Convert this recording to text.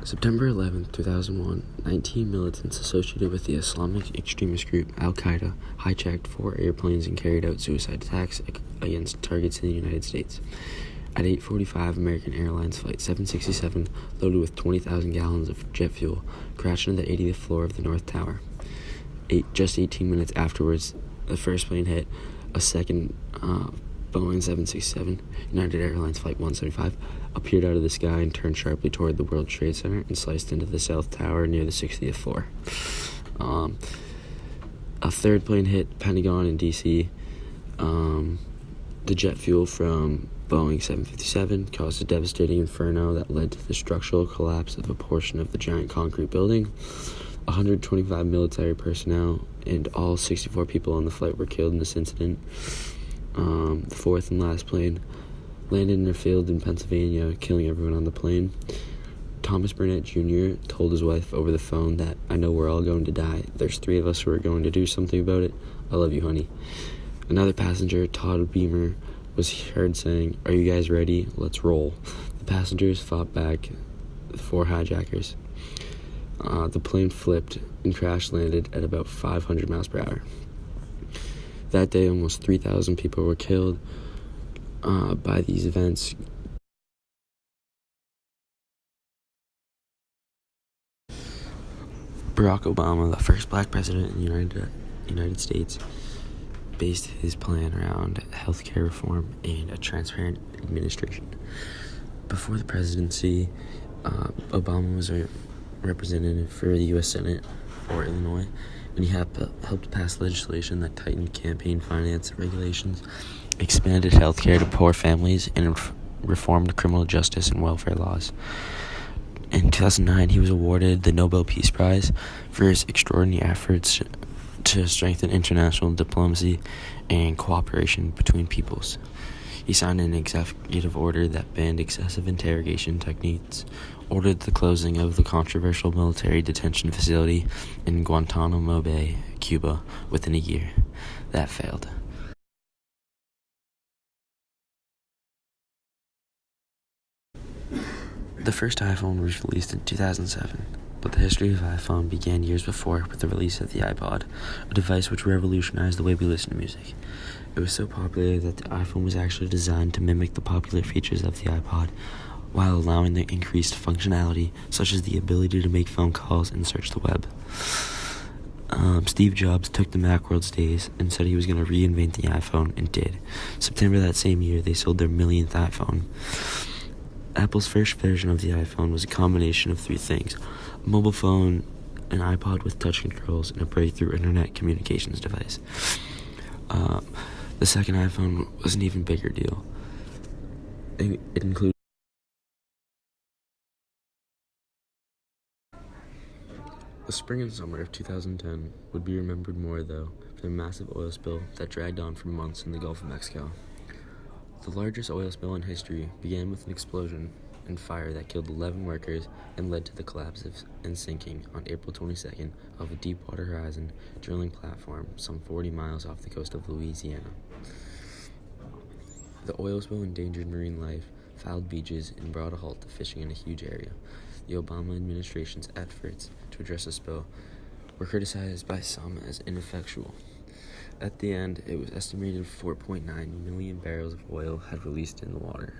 September 11, 2001, 19 militants associated with the Islamic extremist group Al-Qaeda hijacked 4 airplanes and carried out suicide attacks against targets in the United States. At 8:45, American Airlines Flight 767, loaded with 20,000 gallons of jet fuel, crashed into the 80th floor of the North Tower. Just 18 minutes afterwards, the first plane hit. A second Boeing 767, United Airlines Flight 175, appeared out of the sky and turned sharply toward the World Trade Center and sliced into the South Tower near the 60th floor. A third plane hit Pentagon in D.C. The jet fuel from Boeing 757 caused a devastating inferno that led to the structural collapse of a portion of the giant concrete building. 125 military personnel and all 64 people on the flight were killed in this incident. The fourth and last plane landed in a field in Pennsylvania, killing everyone on the plane. Thomas Burnett Jr. told his wife over the phone that, "I know we're all going to die. There's 3 of us who are going to do something about it. I love you, honey." Another passenger, Todd Beamer, was heard saying, "Are you guys ready? Let's roll." The passengers fought back the 4 hijackers. The plane flipped and crash-landed at about 500 miles per hour. That day, almost 3,000 people were killed by these events. Barack Obama, the first black president in the United States, based his plan around healthcare reform and a transparent administration. Before the presidency, Obama was a representative for the U.S. Senate for Illinois, and he helped pass legislation that tightened campaign finance regulations, expanded health care to poor families, and reformed criminal justice and welfare laws. In 2009, he was awarded the Nobel Peace Prize for his extraordinary efforts to strengthen international diplomacy and cooperation between peoples. He signed an executive order that banned excessive interrogation techniques, ordered the closing of the controversial military detention facility in Guantanamo Bay, Cuba, within a year. That failed. The first iPhone was released in 2007, but the history of iPhone began years before with the release of the iPod, a device which revolutionized the way we listen to music. It was so popular that the iPhone was actually designed to mimic the popular features of the iPod, while allowing the increased functionality, such as the ability to make phone calls and search the web. Steve Jobs took the Macworld's days and said he was going to reinvent the iPhone, and did. September that same year, they sold their millionth iPhone. Apple's first version of the iPhone was a combination of 3 things: a mobile phone, an iPod with touch controls, and a breakthrough internet communications device. The second iPhone was an even bigger deal. It included the spring and summer of 2010 would be remembered more, though, for the massive oil spill that dragged on for months in the Gulf of Mexico. The largest oil spill in history began with an explosion and fire that killed 11 workers and led to the collapse and sinking on April 22nd of a Deepwater Horizon drilling platform some 40 miles off the coast of Louisiana. The oil spill endangered marine life, fouled beaches, and brought a halt to fishing in a huge area. The Obama administration's efforts to address the spill were criticized by some as ineffectual. At the end, it was estimated 4.9 million barrels of oil had released in the water.